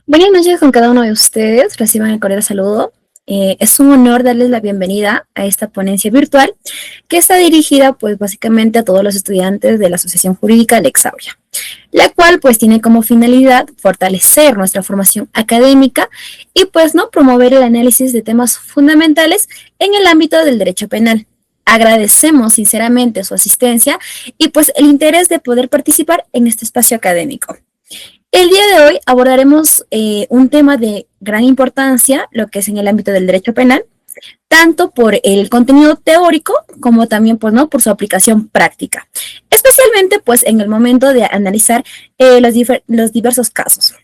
Buenas noches con cada uno de ustedes. Reciban el cordial saludo. Es un honor darles la bienvenida a esta ponencia virtual que está dirigida pues básicamente a todos los estudiantes de la Asociación Jurídica Lex Aurea, la cual pues tiene como finalidad fortalecer nuestra formación académica y pues no promover el análisis de temas fundamentales en el ámbito del derecho penal. Agradecemos sinceramente su asistencia y pues el interés de poder participar en este espacio académico. El día de hoy abordaremos un tema de gran importancia, lo que es en el ámbito del derecho penal, tanto por el contenido teórico como también pues, ¿no? por su aplicación práctica, especialmente pues en el momento de analizar los diversos casos.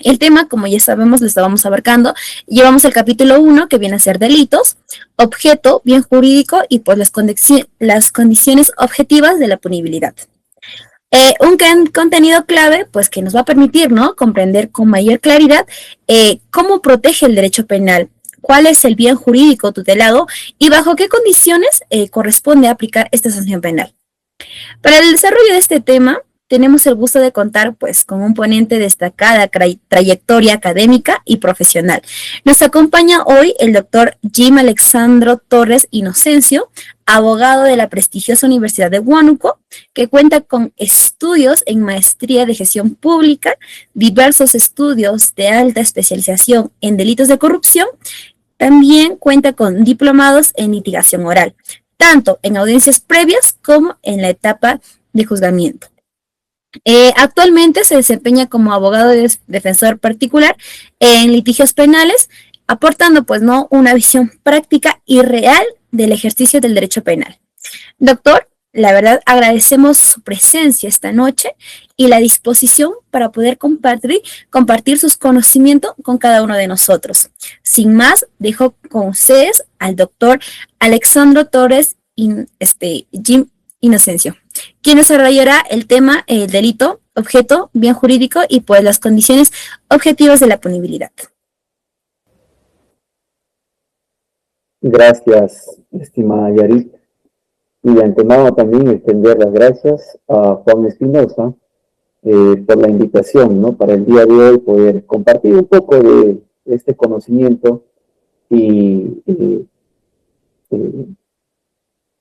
El tema, como ya sabemos, lo estábamos abarcando, llevamos el capítulo 1 que viene a ser delitos, objeto, bien jurídico y pues las condiciones objetivas de la punibilidad. Un contenido clave, pues que nos va a permitir, ¿no? Comprender con mayor claridad cómo protege el derecho penal, cuál es el bien jurídico tutelado y bajo qué condiciones corresponde aplicar esta sanción penal. Para el desarrollo de este tema, tenemos el gusto de contar pues con un ponente de destacada trayectoria académica y profesional. Nos acompaña hoy el doctor Jim Alexandro Torres Inocencio, abogado de la prestigiosa Universidad de Huánuco, que cuenta con estudios en maestría de gestión pública, diversos estudios de alta especialización en delitos de corrupción. También cuenta con diplomados en litigación oral, tanto en audiencias previas como en la etapa de juzgamiento. Actualmente se desempeña como abogado defensor particular en litigios penales, aportando pues no una visión práctica y real del ejercicio del derecho penal. Doctor, la verdad agradecemos su presencia esta noche y la disposición para poder compartir sus conocimientos con cada uno de nosotros. Sin más, dejo con ustedes al doctor Alexandro Torres Jim Inocencio, quien desarrollará el tema delito, objeto, bien jurídico y pues las condiciones objetivas de la punibilidad. Gracias, estimada Yarit. Y de antemano también extender las gracias a Juan Espinosa por la invitación, ¿no? Para el día de hoy poder compartir un poco de este conocimiento y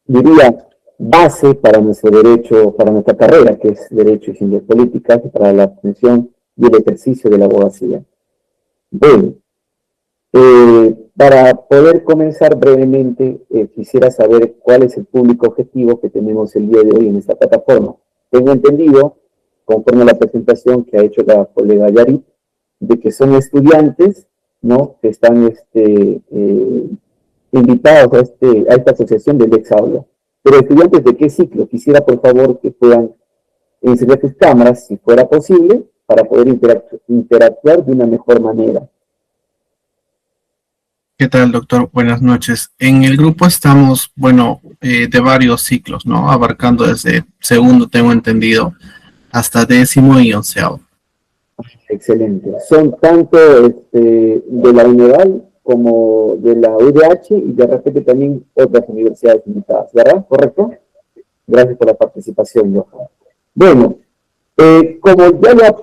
diría base para nuestro derecho, para nuestra carrera, que es Derecho y Ciencias Políticas, y para la función y el ejercicio de la abogacía. Bueno, para poder comenzar brevemente, quisiera saber cuál es el público objetivo que tenemos el día de hoy en esta plataforma. Tengo entendido, conforme a la presentación que ha hecho la colega Yarit, de que son estudiantes, ¿no? Que están invitados a esta asociación de Lex Aurea. Pero estudiantes de qué ciclo, quisiera por favor que puedan encender sus cámaras, si fuera posible, para poder interactuar de una mejor manera. ¿Qué tal, doctor? Buenas noches. En el grupo estamos, bueno, de varios ciclos, ¿no? Abarcando desde segundo, tengo entendido, hasta 10º y 11º. Excelente. Son tanto de la UNEVAL como de la UDH y de repente también otras universidades invitadas, ¿verdad? ¿Correcto? Gracias por la participación, Johan. Bueno, como ya lo ha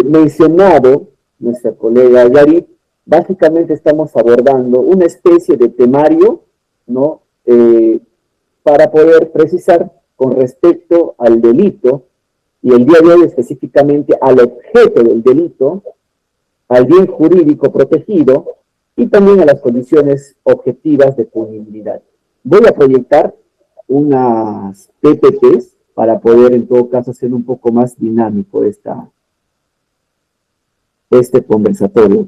mencionado nuestra colega Yarit, básicamente estamos abordando una especie de temario, ¿no? Para poder precisar con respecto al delito, y el día de hoy específicamente al objeto del delito, al bien jurídico protegido y también a las condiciones objetivas de punibilidad. Voy a proyectar unas PPTs para poder en todo caso hacer un poco más dinámico este conversatorio.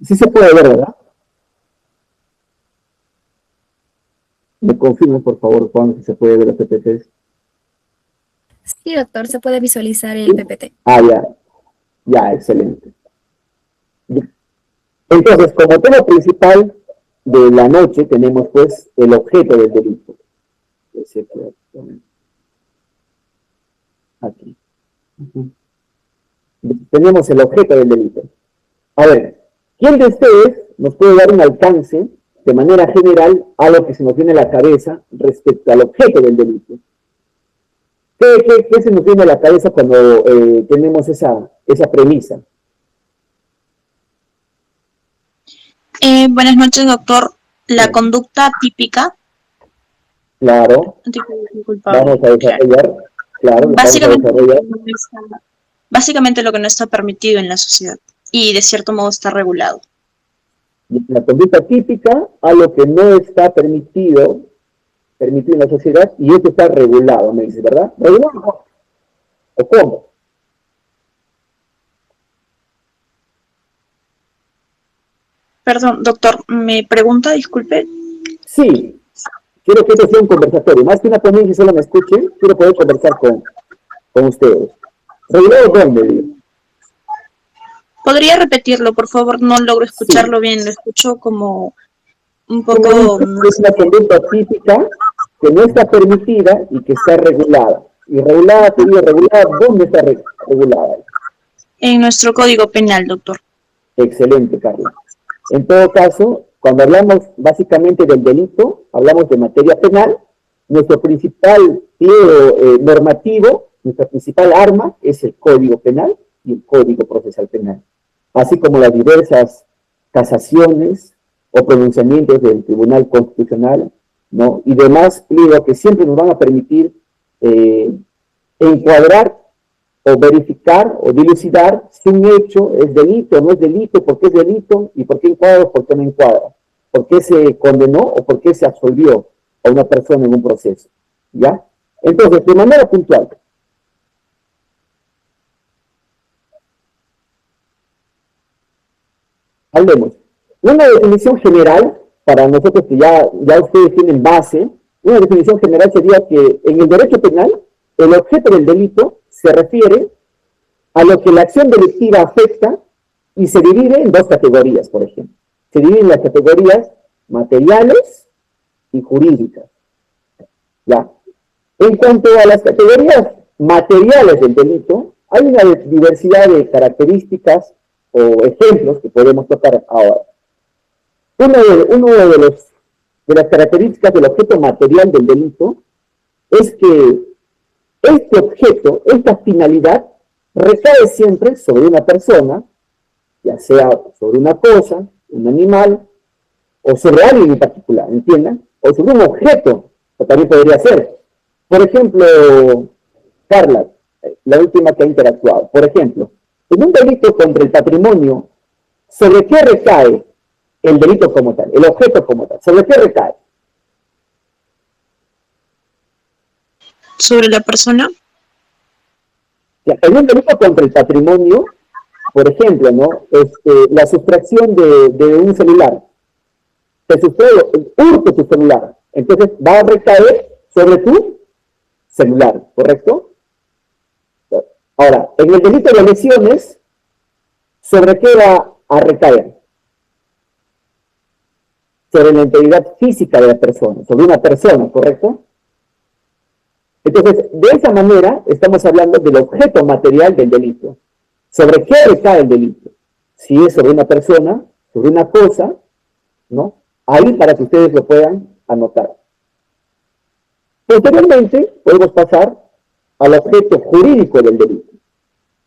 Sí se puede ver, ¿verdad? Me confirme, por favor, Juan, si se puede ver las PPTs. Sí, doctor, se puede visualizar el PPT. Ah, ya, excelente. Entonces, como tema principal de la noche, tenemos pues el objeto del delito. Aquí. Tenemos el objeto del delito. A ver, ¿quién de ustedes nos puede dar un alcance de manera general a lo que se nos viene a la cabeza respecto al objeto del delito? ¿Qué se nos viene a la cabeza cuando tenemos esa premisa? Buenas noches, doctor. La conducta típica. Claro. Vamos a desarrollar. Claro, básicamente lo que no está permitido en la sociedad y de cierto modo está regulado. La conducta típica a lo que no está permitido en la sociedad, y esto está regulado, me dice, ¿verdad? ¿Regulado o cómo? Perdón, doctor, ¿me pregunta? Disculpe. Sí, quiero que esto sea un conversatorio. Más que una ponencia y solo me escuchen, quiero poder conversar con ustedes. ¿Regulado dónde, digo? ¿Podría repetirlo, por favor? No logro escucharlo bien, lo escucho como un poco... Es una conducta típica que no está permitida y que está regulada. Y regulada, te digo, regulada, ¿dónde está regulada? En nuestro Código Penal, doctor. Excelente, Carla. En todo caso, cuando hablamos básicamente del delito, hablamos de materia penal. Nuestro principal pliego normativo, nuestra principal arma es el Código Penal y el Código Procesal Penal, así como las diversas casaciones o pronunciamientos del Tribunal Constitucional, ¿no? Y demás pliegos que siempre nos van a permitir encuadrar o verificar o dilucidar si un hecho es delito o no es delito, por qué es delito y por qué encuadra o por qué no encuadra, por qué se condenó o por qué se absolvió a una persona en un proceso, ¿ya? Entonces, de manera puntual, hablemos. Una definición general, para nosotros que ya ustedes tienen base, una definición general sería que en el derecho penal, el objeto del delito se refiere a lo que la acción delictiva afecta y se divide en dos categorías, por ejemplo. Se divide en las categorías materiales y jurídicas. ¿Ya? En cuanto a las categorías materiales del delito, hay una diversidad de características o ejemplos que podemos tocar ahora. Una de las características del objeto material del delito es que este objeto, esta finalidad, recae siempre sobre una persona, ya sea sobre una cosa, un animal, o sobre alguien en particular, ¿entienden? O sobre un objeto, que también podría ser. Por ejemplo, Carla, la última que ha interactuado, por ejemplo, en un delito contra el patrimonio, ¿sobre qué recae el delito como tal, el objeto como tal? ¿Sobre qué recae? ¿Sobre la persona? En un delito contra el patrimonio, por ejemplo, ¿no? La sustracción de un celular. Te sustrae, hurto tu celular. Entonces va a recaer sobre tu celular, ¿correcto? Ahora, en el delito de lesiones, ¿sobre qué va a recaer? Sobre la integridad física de la persona, sobre una persona, ¿correcto? Entonces, de esa manera, estamos hablando del objeto material del delito. ¿Sobre qué recae el delito? Si es sobre una persona, sobre una cosa, ¿no? Ahí para que ustedes lo puedan anotar. Posteriormente, podemos pasar al objeto jurídico del delito.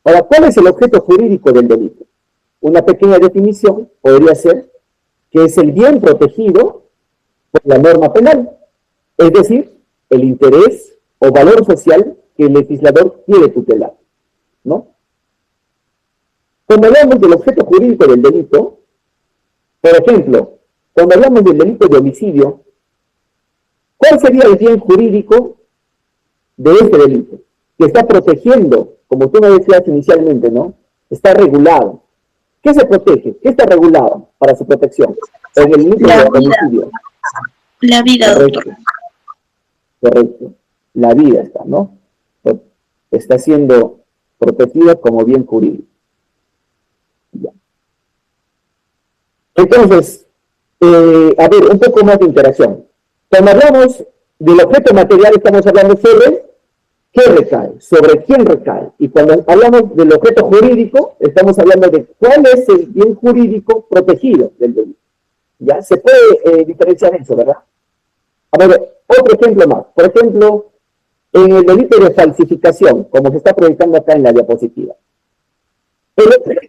Ahora, ¿cuál es el objeto jurídico del delito? Una pequeña definición podría ser que es el bien protegido por la norma penal, es decir, el interés o valor social que el legislador quiere tutelar, ¿no? Cuando hablamos del objeto jurídico del delito, por ejemplo, cuando hablamos del delito de homicidio, ¿cuál sería el bien jurídico de este delito? Que está protegiendo, como tú me decías inicialmente, ¿no? Está regulado. ¿Qué se protege? ¿Qué está regulado para su protección? En el delito de homicidio. La vida, correcto, doctor. Correcto. La vida está, ¿no? Está siendo protegida como bien jurídico. Ya. Entonces, a ver, un poco más de interacción. Cuando hablamos del objeto material, estamos hablando sobre qué recae, sobre quién recae. Y cuando hablamos del objeto jurídico, estamos hablando de cuál es el bien jurídico protegido del delito. Ya se puede diferenciar eso, ¿verdad? A ver, otro ejemplo más. Por ejemplo, en el delito de falsificación, como se está proyectando acá en la diapositiva. El objeto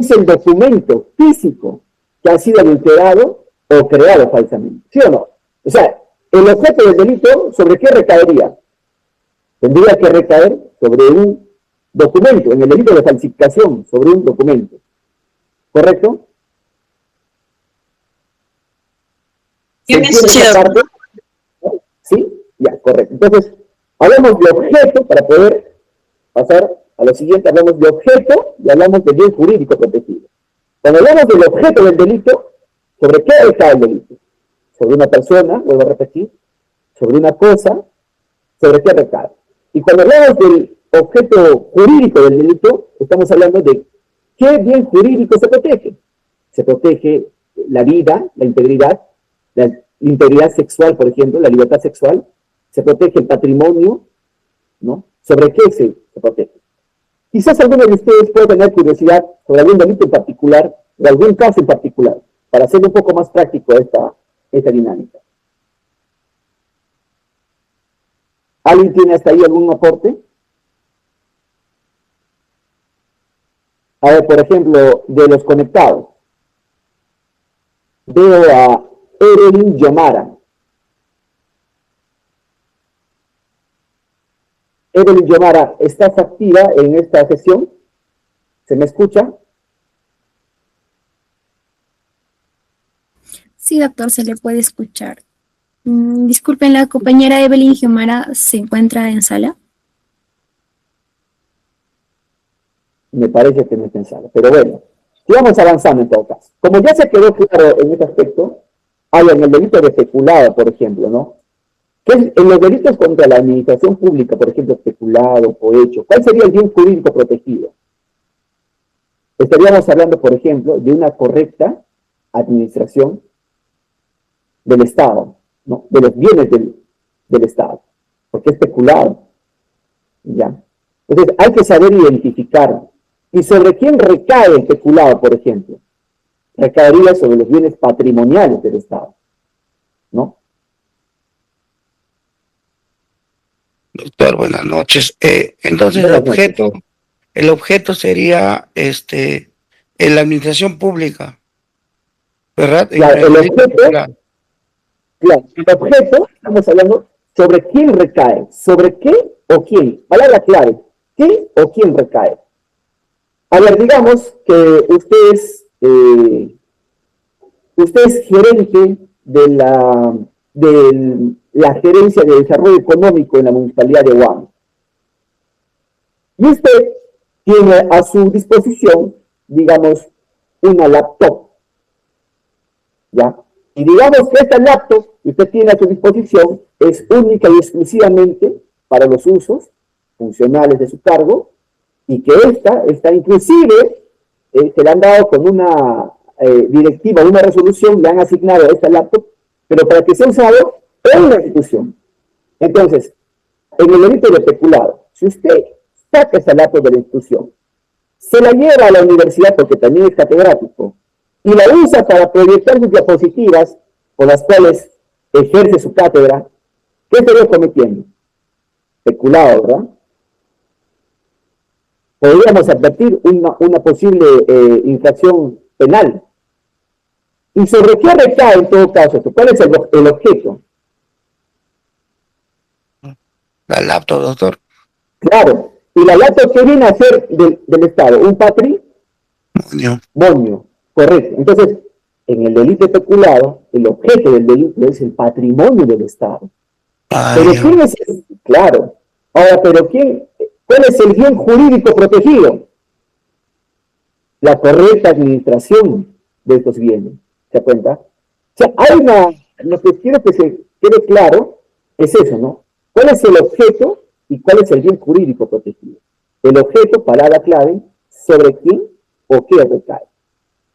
es el documento físico que ha sido adulterado o creado falsamente, ¿sí o no? O sea, el objeto del delito, ¿sobre qué recaería? Tendría que recaer sobre un documento, en el delito de falsificación, sobre un documento. ¿Correcto? Yo pienso que parte? ¿Sí? Ya, correcto. Entonces, hablamos de objeto para poder pasar a lo siguiente. Hablamos de objeto y hablamos de bien jurídico protegido. Cuando hablamos del objeto del delito, ¿sobre qué recae el delito? Sobre una persona, vuelvo a repetir, sobre una cosa, ¿sobre qué recae? Y cuando hablamos del objeto jurídico del delito, estamos hablando de qué bien jurídico se protege. Se protege la vida, la integridad sexual, por ejemplo, la libertad sexual, se protege el patrimonio, ¿no? ¿Sobre qué se protege? Quizás alguno de ustedes pueda tener curiosidad sobre algún delito en particular, o algún caso en particular, para hacer un poco más práctico esta dinámica. ¿Alguien tiene hasta ahí algún aporte? A ver, por ejemplo, de los conectados. Veo a Evelyn Yomara. Evelyn Yomara, ¿estás activa en esta sesión? ¿Se me escucha? Sí, doctor, se le puede escuchar. Disculpen, ¿la compañera Evelyn Yomara se encuentra en sala? Me parece que no está en sala, pero bueno, sigamos avanzando en todo caso. Como ya se quedó claro en este aspecto, hay en el delito de peculado, por ejemplo, ¿no? ¿Qué es, en los delitos contra la administración pública, por ejemplo, peculado, cohecho, ¿cuál sería el bien jurídico protegido? Estaríamos hablando, por ejemplo, de una correcta administración del Estado, ¿no? De los bienes del Estado, porque es peculado, ¿ya? Entonces, hay que saber identificar. ¿Y sobre quién recae el peculado, por ejemplo? Recaería sobre los bienes patrimoniales del Estado, ¿no? Doctor, buenas noches. Entonces el objeto sería en la administración pública, ¿verdad? Claro, el objeto, estamos hablando sobre quién recae, sobre qué o quién. Palabra clave, ¿qué o quién recae? A ver, digamos que usted es gerente de la gerencia de desarrollo económico en la municipalidad de Huánuco. Y usted tiene a su disposición, digamos, una laptop, ¿ya? Y digamos que esta laptop que usted tiene a su disposición es única y exclusivamente para los usos funcionales de su cargo, y que esta inclusive, se le han dado con una directiva, una resolución, le han asignado a esta laptop, pero para que sea usado en una institución. Entonces, en el delito de peculado, si usted saca esa laptop de la institución, se la lleva a la universidad porque también es catedrático, y la usa para proyectar sus diapositivas con las cuales ejerce su cátedra, ¿qué estaría cometiendo? Peculado, ¿verdad? Podríamos advertir una posible infracción penal. ¿Y sobre qué recae en todo caso? ¿Cuál es el objeto? La laptop, doctor. Claro. ¿Y la laptop qué viene a ser del Estado? ¿Un patrimonio? Correcto. Entonces, en el delito de peculado, el objeto del delito es el patrimonio del Estado. Pero ¿quién es? Claro. Ahora, pero ¿cuál es el bien jurídico protegido? La correcta administración de estos bienes. ¿Se da cuenta? O sea, lo que quiero que se quede claro es eso, ¿no? ¿Cuál es el objeto y cuál es el bien jurídico protegido? El objeto, palabra clave, sobre quién o qué recae.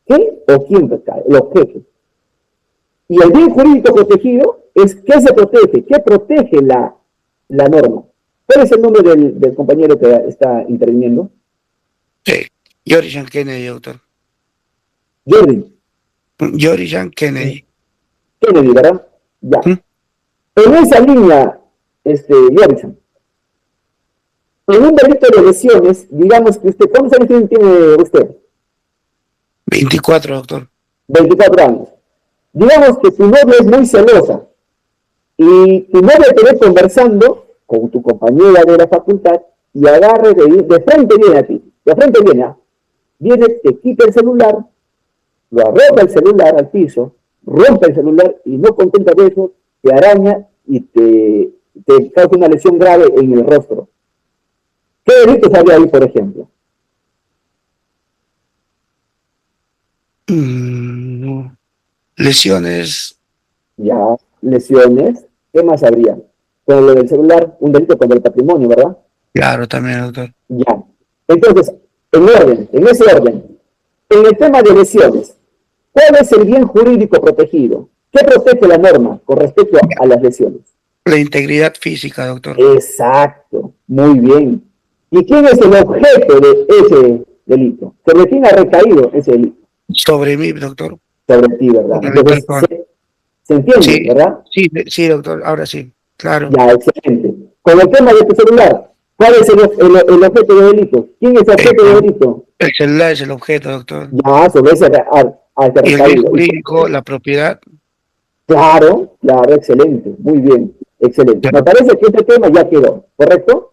¿Qué o quién recae? El objeto. Y el bien jurídico protegido es ¿qué se protege? ¿Qué protege la norma? ¿Cuál es el nombre del compañero que está interviniendo? Sí, Jordan Kennedy, doctor. Jordan Kennedy. Kennedy, ¿verdad? Ya. En esa línea, Jorison. En un delito de lesiones, digamos que usted, ¿cuántos años tiene usted? 24, doctor. 24 años. Digamos que tu novia es muy celosa y tu novia te ve conversando con tu compañera de la facultad y agarre de frente viene a ti, de frente viene, te quita el celular, lo arroja el celular al piso, rompe el celular y no contenta de eso, te araña y te causa una lesión grave en el rostro. ¿Qué delitos había ahí, por ejemplo? Lesiones. Ya, lesiones. ¿Qué más habría? Con lo del celular, un delito contra el patrimonio, ¿verdad? Claro, también, doctor. Ya. Entonces, en ese orden, en el tema de lesiones, ¿cuál es el bien jurídico protegido? ¿Qué protege la norma con respecto a las lesiones? La integridad física, doctor. Exacto, muy bien. ¿Y quién es el objeto de ese delito? ¿Sobre quién ha recaído ese delito? Sobre mí, doctor. Sobre ti, ¿verdad? Entonces, ¿se entiende, sí, verdad? Sí, doctor, ahora sí, claro. Ya, excelente. Con el tema de tu celular, ¿cuál es el objeto de delito? ¿Quién es el objeto de delito? El celular es el objeto, doctor. Ya, sobre ese recaído. Y el bien jurídico, la propiedad. Claro, excelente, muy bien, excelente. Ya. Me parece que este tema ya quedó, ¿correcto?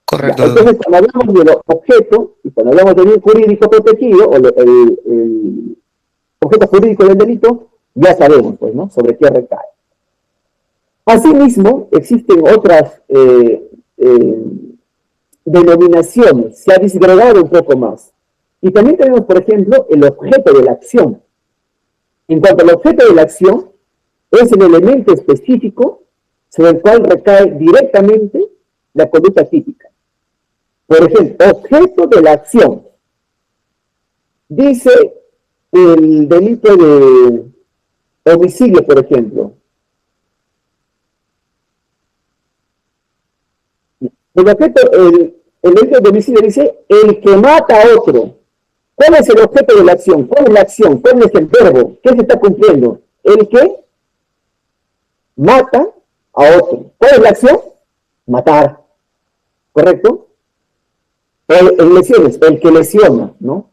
Correcto. Ya, entonces, cuando hablamos del objeto y cuando hablamos del bien jurídico protegido o el objeto jurídico del delito, ya sabemos, pues, ¿no? Sobre qué recae. Asimismo, existen otras denominaciones, se ha disgregado un poco más. Y también tenemos, por ejemplo, el objeto de la acción. En cuanto al objeto de la acción, es el elemento específico sobre el cual recae directamente la conducta típica. Por ejemplo, objeto de la acción. Dice el delito de homicidio, por ejemplo. El delito de homicidio dice el que mata a otro. ¿Cuál es el objeto de la acción? ¿Cuál es la acción? ¿Cuál es el verbo? ¿Qué se está cumpliendo? El que mata a otro. ¿Cuál es la acción? Matar. ¿Correcto? En lesiones, el que lesiona, ¿no?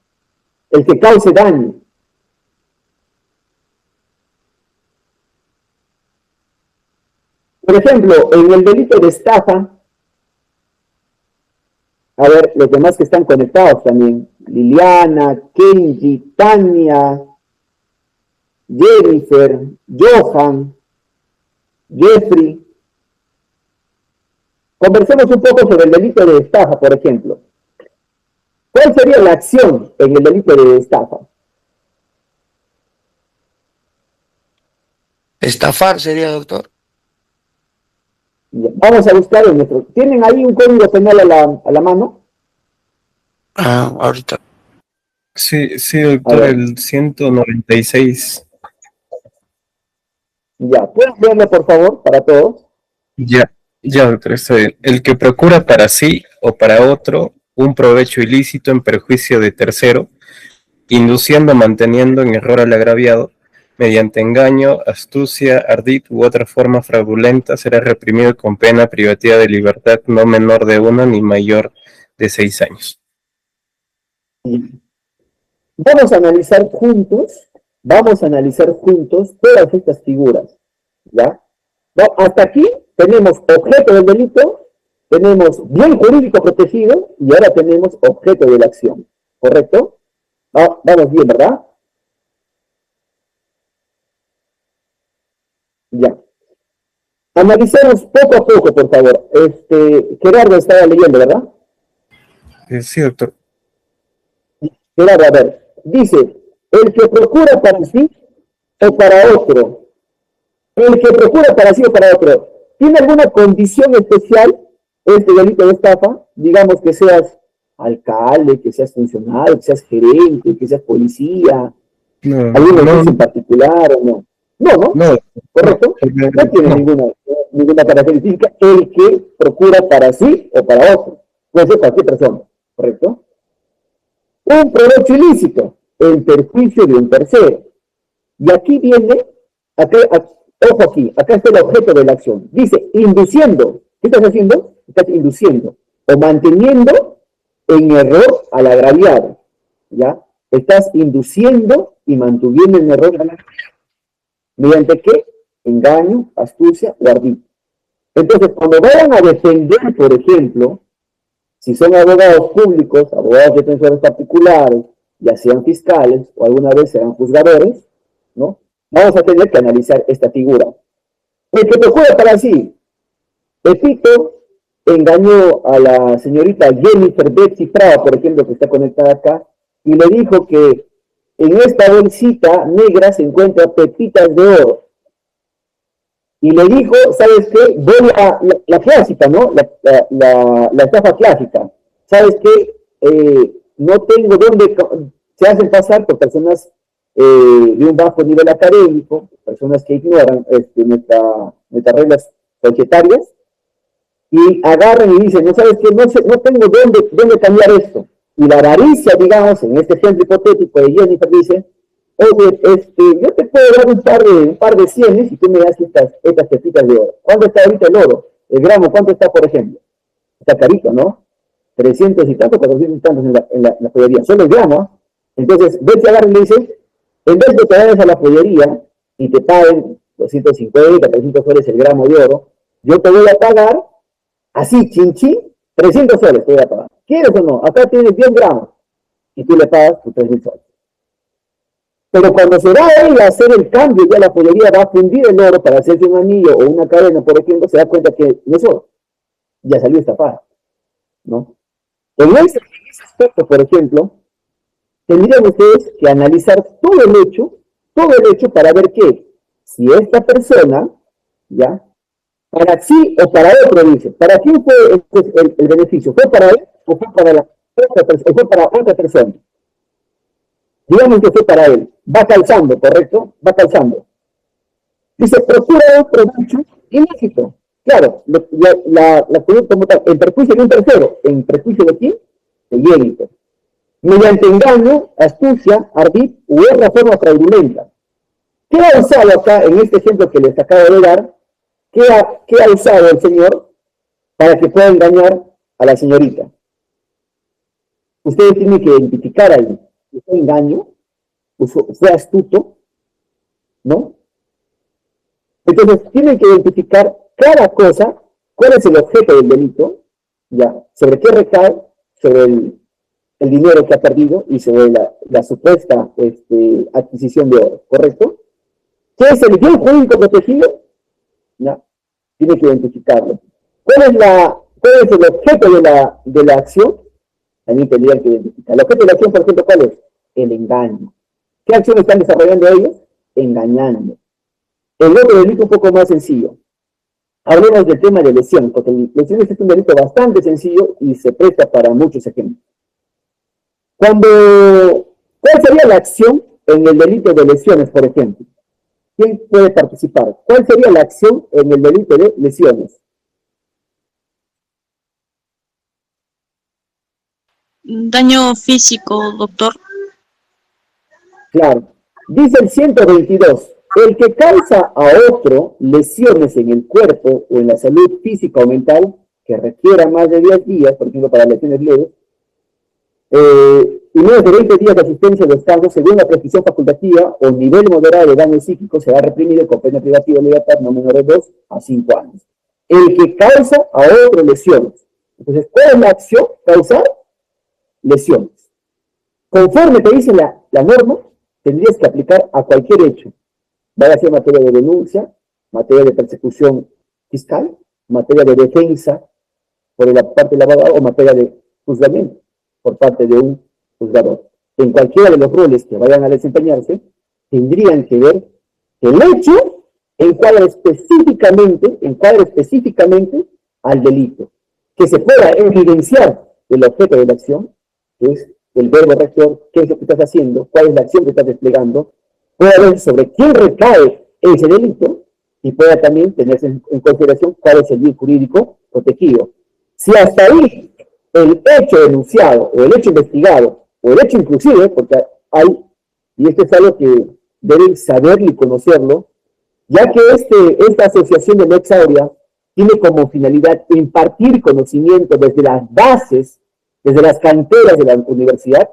El que cause daño. Por ejemplo, en el delito de estafa, a ver, los demás que están conectados también, Liliana, Kenji, Tania, Jennifer, Johan, Jeffrey. Conversemos un poco sobre el delito de estafa, por ejemplo. ¿Cuál sería la acción en el delito de estafa? Estafar sería, doctor. Vamos a buscar en nuestro... ¿Tienen ahí un código penal a la mano? Ahorita. Sí, doctor, el 196. Ya, ¿puedes verlo, por favor, para todos? Ya, doctor, está bien. El que procura para sí o para otro un provecho ilícito en perjuicio de tercero, induciendo o manteniendo en error al agraviado, mediante engaño, astucia, ardid u otra forma fraudulenta, será reprimido con pena privativa de libertad no menor de 1 ni mayor de 6 años. Vamos a analizar juntos todas estas figuras, ¿ya? Hasta aquí tenemos objeto del delito, tenemos bien jurídico protegido y ahora tenemos objeto de la acción, ¿correcto? Vamos bien, ¿verdad? Ya. Analicemos poco a poco, por favor. Gerardo estaba leyendo, ¿verdad? Sí, doctor. Gerardo, a ver, dice, el que procura para sí o para otro. El que procura para sí o para otro. ¿Tiene alguna condición especial este delito de estafa? Digamos que seas alcalde, que seas funcionario, que seas gerente, que seas policía. ¿Algún oficio en particular o no? No. ¿Correcto? No tiene ninguna característica el que procura para sí o para otro. Puede ser cualquier persona. ¿Correcto? Un provecho ilícito, el perjuicio de un tercero. Y aquí viene, Ojo aquí, acá está el objeto de la acción. Dice, induciendo. ¿Qué estás haciendo? Estás induciendo o manteniendo en error al agraviado, ¿ya? Estás induciendo y manteniendo en error al agraviado. ¿Mediante qué? Engaño, astucia o ardid. Entonces, cuando vayan a defender, por ejemplo, si son abogados públicos, abogados defensores particulares, ya sean fiscales o alguna vez sean juzgadores, ¿no? Vamos a tener que analizar esta figura. El que procura para sí, Pepito engañó a la señorita Jennifer Betsy Prada, por ejemplo, que está conectada acá, y le dijo que en esta bolsita negra se encuentran pepitas de oro. Y le dijo, ¿sabes qué? Voy a la clásica, ¿no? La estafa clásica. ¿Sabes qué? No tengo dónde, se hacen pasar por personas de un bajo nivel académico, personas que ignoran nuestras reglas societarias, y agarran y dicen, no sabes qué, no tengo dónde cambiar esto. Y la avaricia, digamos, en este ejemplo hipotético de Jennifer dice, oye, yo te puedo dar un par de cienes y tú me das estas pepitas de oro. ¿Cuánto está ahorita el oro? El gramo, ¿cuánto está, por ejemplo? Está carito, ¿no? 300 y tantos, 400 y tantos en la joyería. Solo el gramo. Entonces, Betsy agarra y le dice, en vez de que vayas a la joyería y te paguen 250, 300 soles el gramo de oro, yo te voy a pagar, así, chinchín, 300 soles te voy a pagar. ¿Quieres o no? Acá tienes 10 gramos y tú le pagas tus 3.000 soles. Pero cuando se va a él a hacer el cambio, ya la joyería va a fundir el oro para hacerse un anillo o una cadena, por ejemplo, se da cuenta que no es oro. Ya salió estafada, ¿no? En ese aspecto, por ejemplo, tendrían ustedes que analizar todo el hecho para ver que si esta persona, ¿ya? Para sí o para otro, dice, ¿para quién fue el beneficio? ¿Fue para él o fue para otra persona? Digamos que fue para él. Va calzando, ¿correcto? Va calzando. Dice, procura un provecho ilícito. Claro, la conducta como tal, en perjuicio de un tercero. ¿En perjuicio de quién? De Jennifer. Mediante engaño, astucia, ardid u otra forma fraudulenta. ¿Qué ha usado acá, en este ejemplo que les acabo de dar? ¿Qué ha usado el señor para que pueda engañar a la señorita? Ustedes tienen que identificar ahí. ¿Fue engaño? ¿Fue astuto? ¿No? Entonces, tienen que identificar cada cosa, cuál es el objeto del delito, ya, sobre qué recae, sobre el dinero que ha perdido y sobre la supuesta adquisición de oro, ¿correcto? ¿Qué es el bien jurídico protegido? ¿Ya? Tiene que identificarlo. ¿Cuál es el objeto de la acción? También tendrían que identificar. El objeto de la acción, por ejemplo, ¿cuál es? El engaño. ¿Qué acción están desarrollando ellos? Engañando. El otro delito un poco más sencillo. Hablemos del tema de lesiones, porque lesiones es un delito bastante sencillo y se presta para muchos ejemplos. ¿Cuál sería la acción en el delito de lesiones, por ejemplo? ¿Quién puede participar? ¿Cuál sería la acción en el delito de lesiones? Daño físico, doctor. Claro. Dice el 122, el que causa a otro lesiones en el cuerpo o en la salud física o mental que requiera más de 10 días, por ejemplo, para lesiones leves, y menos de 20 días de asistencia o descanso, según la prescripción facultativa o nivel moderado de daño psíquico, será reprimido con pena privativa de libertad no menor de 2 a 5 años. El que causa a otro lesiones. Entonces, ¿cuál es la acción? Causar lesiones. Conforme te dice la norma, tendrías que aplicar a cualquier hecho. Vaya a ser materia de denuncia, materia de persecución fiscal, materia de defensa por la parte del abogado o materia de juzgamiento por parte de un juzgador. En cualquiera de los roles que vayan a desempeñarse, tendrían que ver el hecho encuadra específicamente al delito. Que se pueda evidenciar el objeto de la acción, que es el verbo rector, qué es lo que estás haciendo, cuál es la acción que estás desplegando, pueda ver sobre quién recae ese delito y pueda también tenerse en consideración cuál es el bien jurídico protegido. Si hasta ahí el hecho denunciado o el hecho investigado o el hecho inclusive, porque hay, y esto es algo que deben saber y conocerlo, ya que esta asociación de Lex Aurea tiene como finalidad impartir conocimiento desde las bases, desde las canteras de la universidad.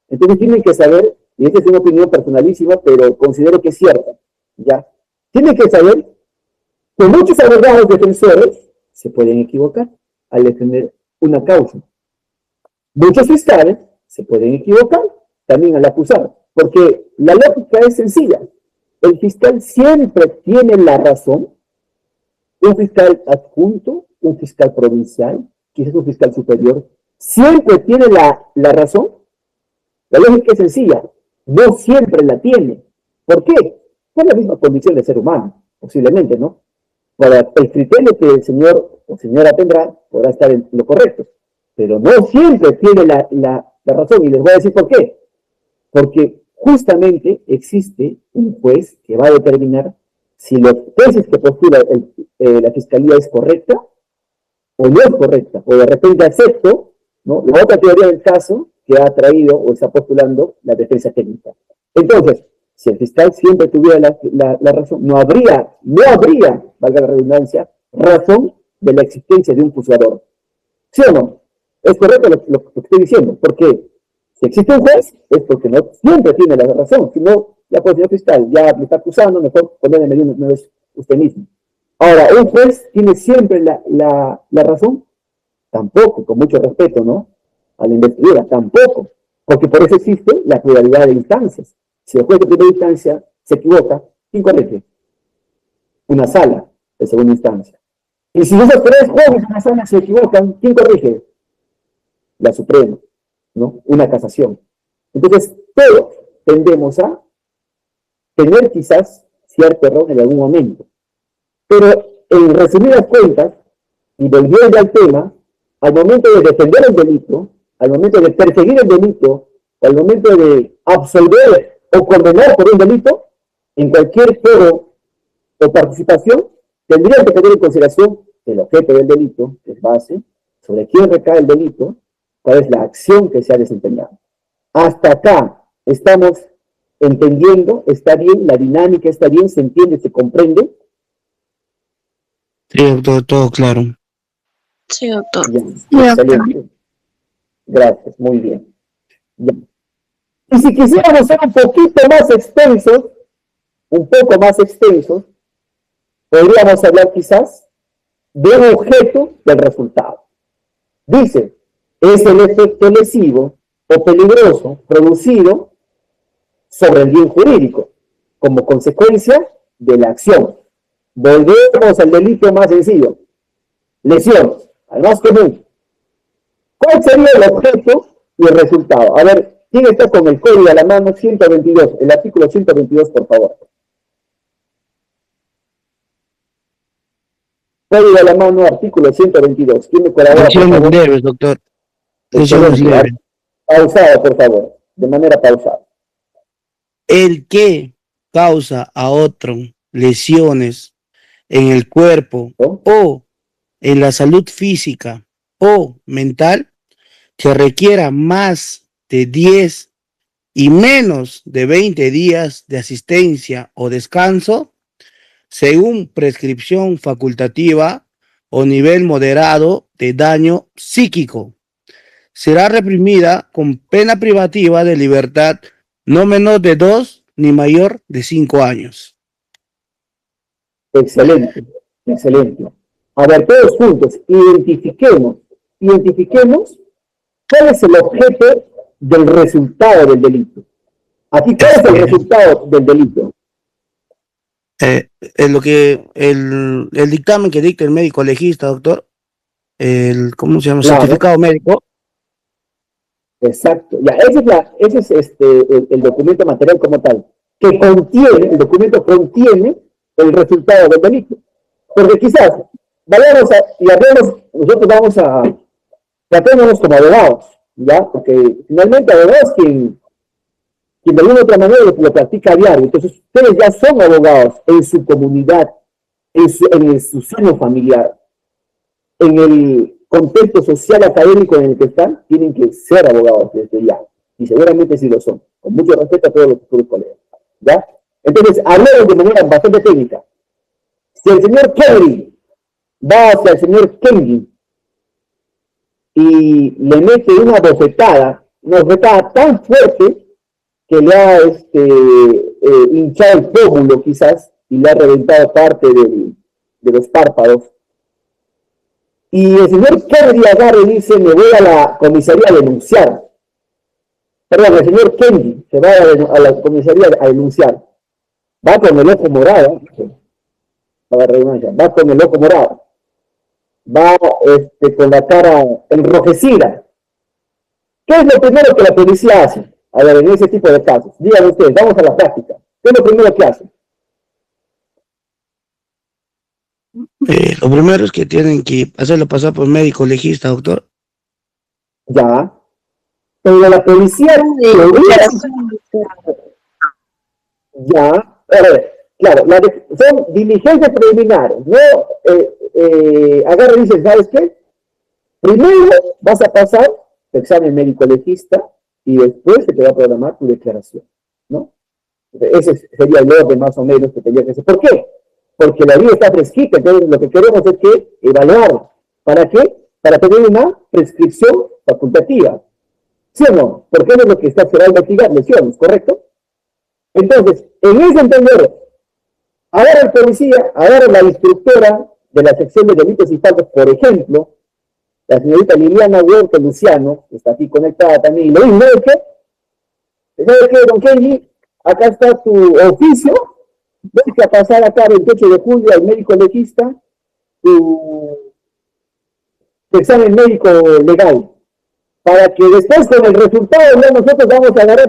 Entonces tienen que saber, y esta es una opinión personalísima, pero considero que es cierta, ¿ya? Tienen que saber que muchos abogados defensores se pueden equivocar al defender una causa. Muchos fiscales se pueden equivocar también al acusar, porque la lógica es sencilla. El fiscal siempre tiene la razón. Un fiscal adjunto, un fiscal provincial, quizás un fiscal superior, siempre tiene la razón. La lógica es sencilla, no siempre la tiene. ¿Por qué? Por la misma condición de ser humano, posiblemente, ¿no? Para el criterio que el señor o señora tendrá, podrá estar en lo correcto, pero no siempre tiene la razón, y les voy a decir por qué. Porque justamente existe un juez que va a determinar si las tesis que postula la fiscalía es correcta o no es correcta, o de repente acepto, ¿no?, la otra teoría del caso que ha traído o está postulando la defensa técnica. Entonces, si el fiscal siempre tuviera la razón, no habría, valga la redundancia, razón de la existencia de un juzgador. ¿Sí o no? Es correcto lo que estoy diciendo, porque si existe un juez, es porque no siempre tiene la razón. Si no, ya pues, señor fiscal, ya me está acusando, mejor ponerle una vez usted mismo. Ahora, ¿un juez tiene siempre la razón? Tampoco, con mucho respeto, ¿no?, a la investidura, tampoco, porque por eso existe la pluralidad de instancias. Si el juez de primera instancia se equivoca, ¿quién corrige? Una sala de segunda instancia. Y si esos tres jueces de la sala se equivocan, ¿quién corrige? La Suprema, ¿no? Una casación. Entonces, todos tendemos a tener quizás cierto error en algún momento. Pero, en resumidas cuentas, y volviendo al tema, al momento de defender el delito, al momento de perseguir el delito, al momento de absolver o condenar por un delito, en cualquier foro o participación, tendrían que tener en consideración el objeto del delito, que es base, sobre quién recae el delito, cuál es la acción que se ha desempeñado. Hasta acá estamos entendiendo, está bien, la dinámica está bien, se entiende, se comprende. Sí, doctor, todo claro. Sí, doctor. Ya, excelente. Gracias, muy bien. Ya. Y si quisiéramos ser un poquito más extensos, podríamos hablar quizás de un objeto del resultado. Dice, es el efecto lesivo o peligroso producido sobre el bien jurídico como consecuencia de la acción. Volvemos al delito más sencillo. Lesiones, al más común. ¿Cuál sería el objeto y el resultado? A ver, ¿quién está con el código a la mano? 122, el artículo 122, por favor. Código a la mano, artículo 122. ¿Quién me colabora? Lesiones leves, doctor. Lesiones leves. Pausado, por favor. De manera pausada. El que causa a otro lesiones en el cuerpo, ¿no?, o en la salud física o mental, que requiera más de 10 y menos de 20 días de asistencia o descanso, según prescripción facultativa o nivel moderado de daño psíquico, será reprimida con pena privativa de libertad no menor de 2 ni mayor de 5 años. Excelente, excelente. A ver, todos juntos, identifiquemos cuál es el objeto del resultado del delito. Aquí, ¿cuál es el resultado del delito? Es lo que el dictamen que dicta el médico legista, doctor, ¿cómo se llama? Claro. Certificado médico. Exacto. Ya, ese es el documento material como tal, que contiene, el documento contiene el resultado del delito. Porque quizás, nosotros tratémonos como abogados, ¿ya? Porque finalmente abogados quien de alguna u otra manera lo practica a diario. Entonces, ustedes ya son abogados en su comunidad, en su seno familiar, en el contexto social académico en el que están, tienen que ser abogados desde ya. Y seguramente sí lo son. Con mucho respeto a todos los futuros colegas, ¿ya? Entonces, hablemos de manera bastante técnica. Si el señor Kennedy va hacia el señor Kenji y le mete una bofetada tan fuerte que le ha hinchado el pómulo quizás y le ha reventado parte de los párpados. Y el señor Kennedy agarra y dice, me voy a la comisaría a denunciar. Perdón, el señor Kenji se va a la comisaría a denunciar. Va con el ojo morado, va con el ojo morado. Va con la cara enrojecida. ¿Qué es lo primero que la policía hace? A ver, en ese tipo de casos. Díganme ustedes, vamos a la práctica. ¿Qué es lo primero que hace? Lo primero es que tienen que hacerlo pasar por médico legista, doctor. Ya. Pero la policía... Ya. A ver, claro, son diligencias preliminares, ¿no? Agarra y dice, ¿sabes qué? Primero vas a pasar tu examen médico legista y después se te va a programar tu declaración, ¿no? Ese sería el orden más o menos que tendría que hacer. ¿Por qué? Porque la vida está fresquita, entonces lo que queremos es que evaluar. ¿Para qué? Para tener una prescripción facultativa. ¿Sí o no? Porque no es lo que se va a investigar, lesiones, ¿correcto? Entonces, en ese entender, ahora el policía, ahora la instructora de la sección de delitos y faltas, por ejemplo, la señorita Liliana Huerta Luciano, que está aquí conectada también, y le dice, ¿sabe qué, don Kenji? Acá está tu oficio, ves que a pasar acá el 28 de julio al médico legista tu examen médico legal, para que después con el resultado ya nosotros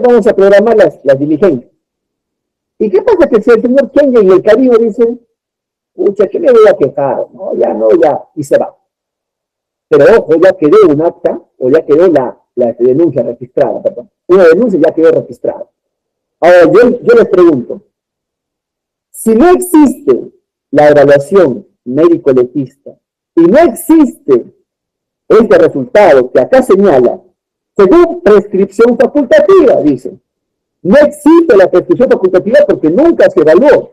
vamos a programar las diligencias. ¿Y qué pasa? Que si el señor Kenji en el Caribe dice, pucha, ¿qué me voy a quejar? No, ya, y se va. Pero ojo, ya quedó un acta, o ya quedó la denuncia registrada, perdón. Una denuncia ya quedó registrada. Ahora, yo les pregunto, si no existe la evaluación médico-legista y no existe este resultado que acá señala, según prescripción facultativa, dice, no existe la prescripción facultativa porque nunca se evaluó.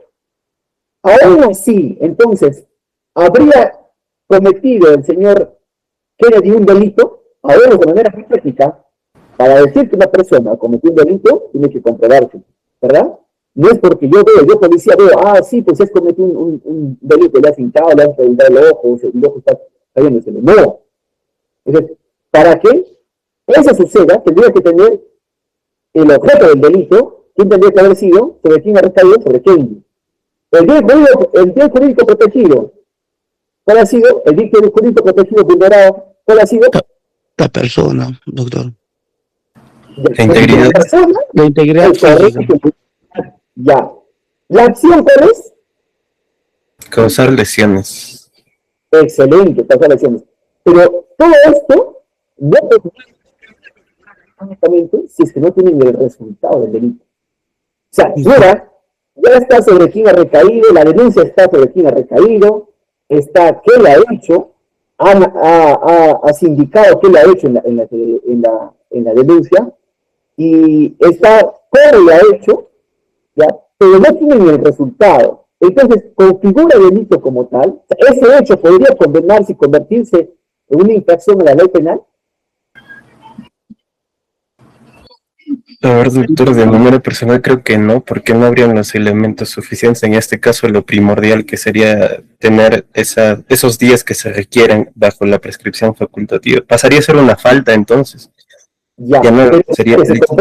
Aún así, entonces, ¿habría cometido el señor Kennedy un delito? Ahora, de manera práctica, para decir que una persona cometió un delito, tiene que comprobarse, ¿verdad? No es porque yo policía veo, sí, pues es cometió un delito, le has hinchado, le has reventado el ojo está cayéndosele. No. Entonces, para que eso suceda, tendría que tener el objeto del delito, ¿quién tendría que haber sido? ¿Sobre quién ha recaído? Sobre Kenji. El bien jurídico protegido, ¿cuál ha sido? El bien jurídico protegido vulnerado, ¿cuál ha sido? La persona, doctor. La integridad. La integridad física. Ya. ¿La acción cuál es? Causar lesiones. Excelente, causar lesiones. Pero todo esto no únicamente si es que no tienen el resultado del delito. O sea, ya está sobre quién ha recaído, la denuncia está sobre quién ha recaído, está qué le ha hecho, ha sindicado qué le ha hecho en la denuncia, y está cómo le ha hecho, ¿ya? Pero no tienen el resultado. Entonces, configura el delito como tal. Ese hecho podría condenarse y convertirse en una infracción a la ley penal. A ver, doctor, de manera personal creo que no, porque no habrían los elementos suficientes. En este caso, lo primordial que sería tener esos días que se requieren bajo la prescripción facultativa. Pasaría a ser una falta, entonces. Ya no sería delito.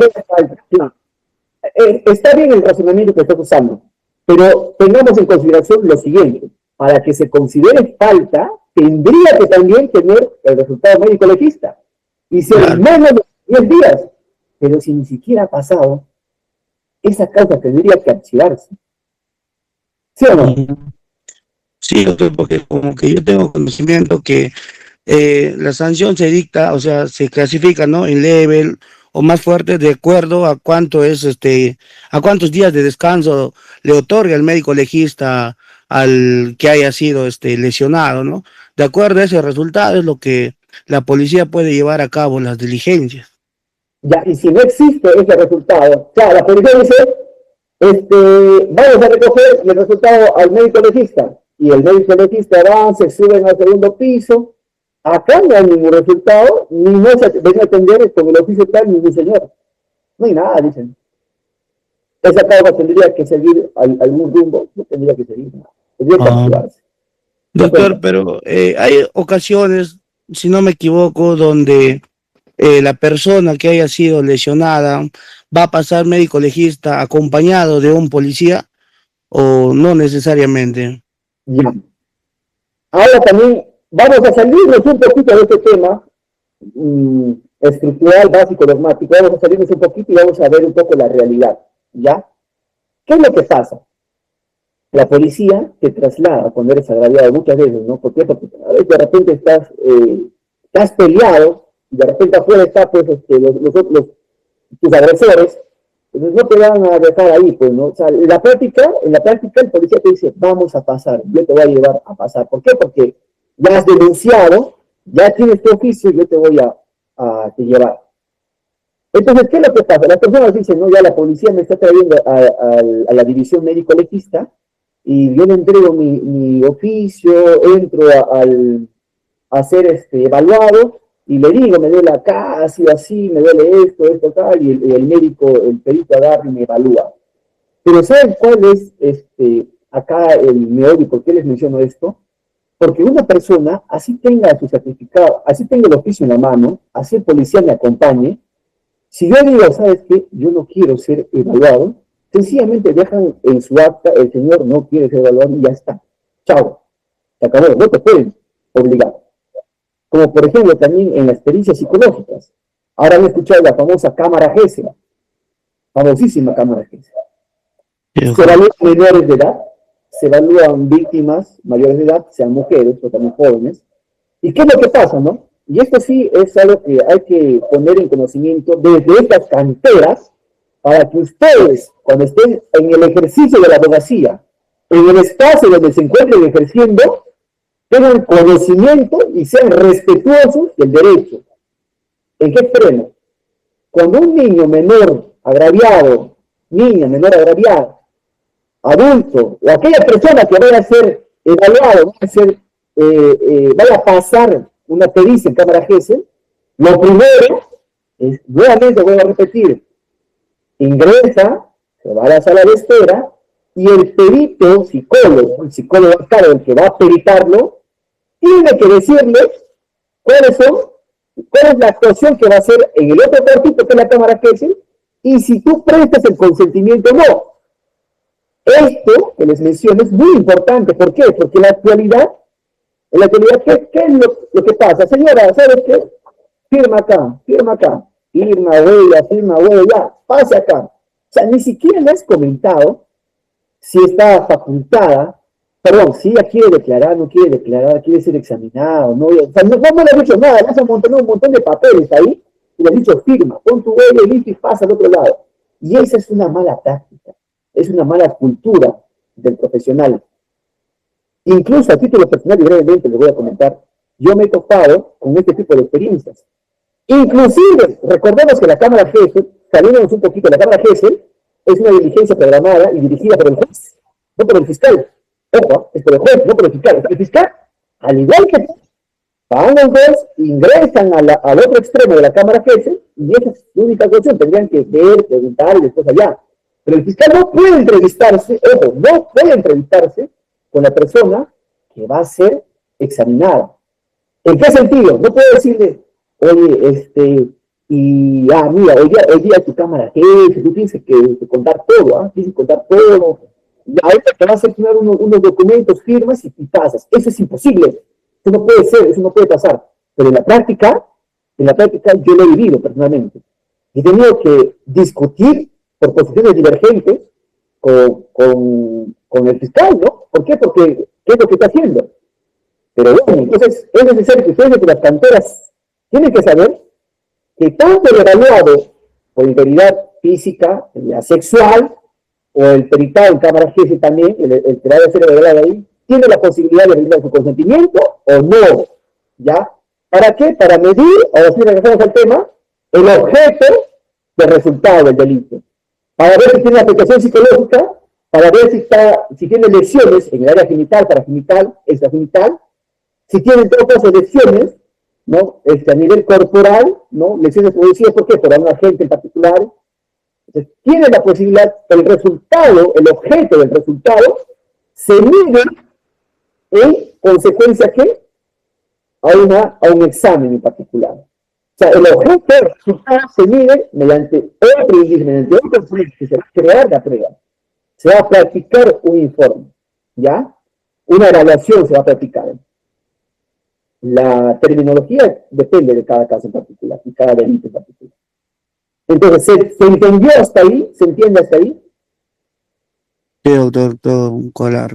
Está bien el razonamiento que estás usando, pero tengamos en consideración lo siguiente. Para que se considere falta, tendría que también tener el resultado médico legista. Y si en menos de 10 días, pero si ni siquiera ha pasado, esa causa tendría que archivarse. ¿Sí o no? Sí, doctor, porque como que yo tengo conocimiento que la sanción se dicta, o sea, se clasifica, ¿no? En level o más fuerte de acuerdo a cuánto es a cuántos días de descanso le otorga el médico legista al que haya sido lesionado, ¿no? De acuerdo a ese resultado es lo que la policía puede llevar a cabo las diligencias. Ya, y si no existe ese resultado, o sea, la policía dice, vamos a recoger el resultado al médico legista, y el médico legista avanza, suben al segundo piso. Acá no hay ningún resultado, ni no se ven a atender con el oficio tal, ni señor. No hay nada, dicen. Esa causa tendría que seguir algún rumbo, no tendría que seguir nada. Tendría que activarse. Doctor, pero hay ocasiones, si no me equivoco, donde la persona que haya sido lesionada va a pasar médico legista acompañado de un policía o no necesariamente. Ya. Ahora también vamos a salirnos un poquito de este tema estructural, básico, dogmático. Vamos a salirnos un poquito y vamos a ver un poco la realidad. ¿Ya? ¿Qué es lo que pasa? La policía te traslada cuando eres agraviado muchas veces, ¿no? ¿Por qué? Porque a veces de repente estás peleado y de repente afuera está pues tus agresores, entonces no te van a dejar ahí, pues, ¿no? O sea, en la práctica el policía te dice, vamos a pasar, yo te voy a llevar a pasar. ¿Por qué? Porque ya has denunciado, ya tienes tu oficio, yo te voy a llevar. Entonces, ¿qué es lo que pasa? Las personas dicen, no, ya la policía me está trayendo a la división médico-legista y yo le entrego mi oficio, entro a ser evaluado y le digo, me duele acá, así, me duele esto, tal, y el médico, el perito agarra y me evalúa. Pero ¿saben cuál es acá el meollo? ¿Por qué les menciono esto? Porque una persona, así tenga su certificado, así tenga el oficio en la mano, así el policía me acompañe, si yo digo, ¿sabes qué? Yo no quiero ser evaluado, sencillamente dejan en su acta, el señor no quiere ser evaluado y ya está. Chao. Se acabó. No te pueden obligar. Como por ejemplo también en las experiencias psicológicas. Ahora han escuchado la famosa cámara GESE. Famosísima cámara GESE. Se evalúan menores de edad, se evalúan víctimas mayores de edad, sean mujeres o también jóvenes. ¿Y qué es lo que pasa, no? Y esto sí es algo que hay que poner en conocimiento desde estas canteras para que ustedes, cuando estén en el ejercicio de la abogacía, en el espacio donde se encuentren ejerciendo, tengan conocimiento y sean respetuosos del derecho. ¿En qué extremo? Cuando un niño menor agraviado, niña menor agraviada, adulto, o aquella persona que vaya a ser evaluado, vaya a pasar una pericia en cámara GESE, lo primero es, nuevamente voy a repetir, ingresa, se va a la sala de espera, y el perito psicólogo, el psicólogo acá, el que va a peritarlo, tiene que decirle cuál es la actuación que va a hacer en el otro cuartito que es la cámara GESE, y si tú prestas el consentimiento o no. Esto que les menciono es muy importante. ¿Por qué? Porque en la actualidad, ¿qué es lo que pasa? Señora, ¿sabes qué? Firma acá, firma huella, ya, pase acá. O sea, ni siquiera le has comentado si está facultada, perdón, si ella quiere declarar, no quiere declarar, quiere ser examinada o no. O sea, no le has dicho nada, le has amontonado un montón de papeles ahí y le has dicho firma, pon tu huella y listo y pasa al otro lado. Y esa es una mala táctica, es una mala cultura del profesional. Incluso a título personal y brevemente les voy a comentar, yo me he topado con este tipo de experiencias. Inclusive, recordemos que la Cámara GESE, saliéndonos un poquito, la Cámara GESE es una diligencia programada y dirigida por el juez, no por el fiscal. Ojo, es por el juez, no por el fiscal. El fiscal, al igual que van los dos, ingresan al otro extremo de la Cámara GESE y esa es su única cuestión, tendrían que ver, preguntar y después allá. Pero el fiscal no puede entrevistarse, ojo, no puede entrevistarse con la persona que va a ser examinada. ¿En qué sentido? No puede decirle, oye, mira, hoy día tu cámara GESE, tú tienes que contar todo, tienes que contar todo. Y ahorita te vas a firmar unos documentos, firmas y pasas. Eso es imposible. Eso no puede ser, eso no puede pasar. Pero en la práctica yo lo he vivido personalmente. He tenido que discutir por posiciones divergentes con el fiscal, ¿no? ¿Por qué? Porque ¿qué es lo que está haciendo? Pero bueno, entonces es necesario que ustedes de las canteras tienen que saber que tanto el evaluado por integridad física, la sexual, o el peritado en cámara GESE también, el que vaya a ser evaluado ahí, tiene la posibilidad de brindar su consentimiento o no, ¿ya? ¿Para qué? Para medir, ahora sí regresamos al tema, el objeto del resultado del delito. Para ver si tiene afectación psicológica para ver si tiene lesiones en el área genital, paragenital, extragenital, si tiene en todo caso lesiones, ¿no? A nivel corporal, ¿no? Lesiones producidas, ¿por qué? Por un agente en particular. Entonces, tiene la posibilidad, el resultado, el objeto del resultado, se mide en consecuencia, ¿qué? A un examen en particular. O sea, el objeto del resultado se mide mediante otro índice, mediante otro prueba, que se va a crear la prueba. Se va a practicar un informe, ¿ya? Una evaluación se va a practicar. La terminología depende de cada caso en particular y cada delito en particular. Entonces, ¿se entendió hasta ahí? ¿Se entiende hasta ahí? Sí, doctor, todo un colar.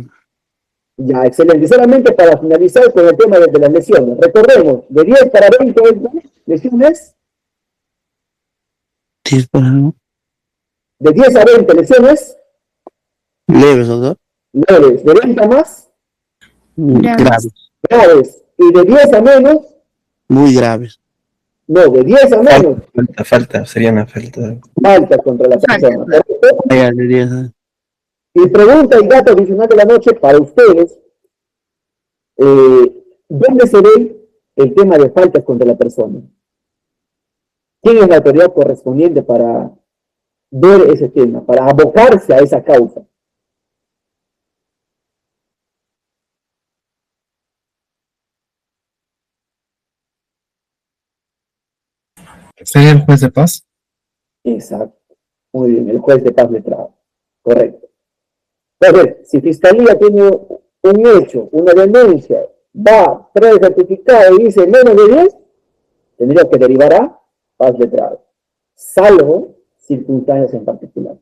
Ya, excelente. Solamente para finalizar con el tema de las lesiones. Recordemos, de 10 para 20 lesiones. 10 para no. De 10 a 20 lesiones. Leves, doctor. Leves. De 20 a más. Graves. Graves. Y de 10 a menos. Muy graves. No, de 10 a menos. Sería una falta. Falta contra la persona. ¿Correcto? Allá, de 10. Y pregunta y dato adicional de la noche para ustedes. ¿Dónde se ve el tema de faltas contra la persona? ¿Quién es la autoridad correspondiente para ver ese tema, para abocarse a esa causa? ¿Sería el juez de paz? Exacto. Muy bien, el juez de paz letrado. Correcto. Entonces, si Fiscalía tiene un hecho, una denuncia, va, trae el certificado y dice menos de 10, tendría que derivar a paz letrado, salvo circunstancias en particular,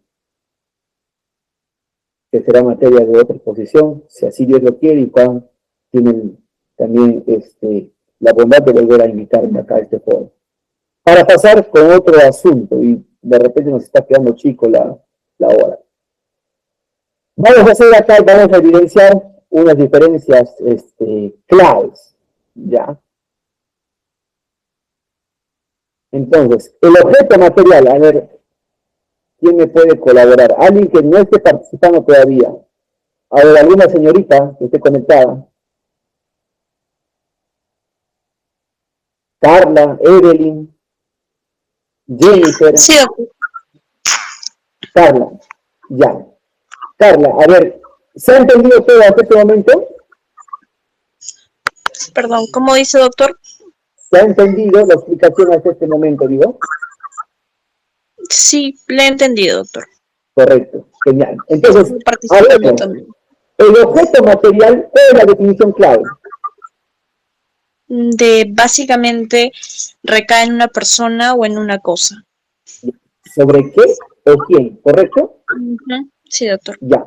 que será materia de otra exposición, si así Dios lo quiere, y Juan tienen también la bondad de volver a invitarme acá a este foro. Para pasar con otro asunto, y de repente nos está quedando chico la hora. Vamos a hacer acá, vamos a evidenciar unas diferencias claves, ¿ya? Entonces, el objeto material, a ver, ¿quién me puede colaborar? Alguien que no esté participando todavía. A ver, alguna señorita que esté conectada. Carla, Evelyn, Jennifer. Sí, doctor. Carla, ya. Carla, a ver, ¿se ha entendido todo hasta este momento? Perdón, ¿cómo dice, doctor? ¿Se ha entendido la explicación hasta este momento, digo? Sí, le he entendido, doctor. Correcto, genial. Entonces, Participando también. el objeto material, ¿cuál es la definición clave? Básicamente recae en una persona o en una cosa. ¿Sobre qué o quién? ¿Correcto? Sí, doctor. Ya.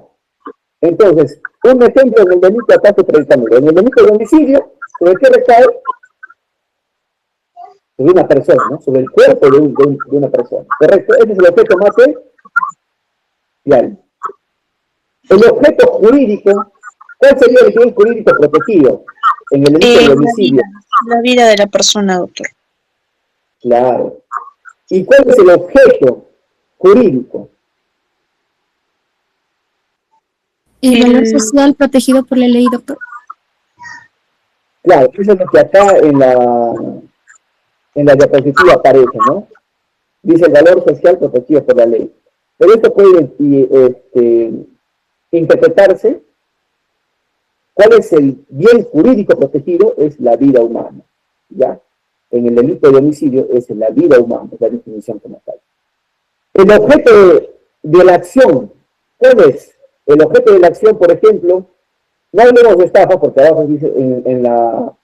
Entonces, un ejemplo en el delito de ataque predicamento. En el delito de homicidio, ¿sobre qué recae? Sobre una persona, ¿no? Sobre el cuerpo de una persona. ¿Correcto? Ese es el objeto material. El objeto jurídico, ¿cuál sería el bien jurídico protegido en el delito de homicidio? La vida de la persona, doctor. Claro. ¿Y cuál es el objeto jurídico? ¿El valor social protegido por la ley, doctor? Claro, eso es lo que acá en la diapositiva aparece, ¿no? Dice el valor social protegido por la ley. Pero esto puede interpretarse. ¿Cuál es el bien jurídico protegido? Es la vida humana, ¿ya? En el delito de homicidio es la vida humana, es la definición como tal. El objeto de la acción, ¿cuál es? El objeto de la acción, por ejemplo, no hablemos de estafa, porque abajo dice, en la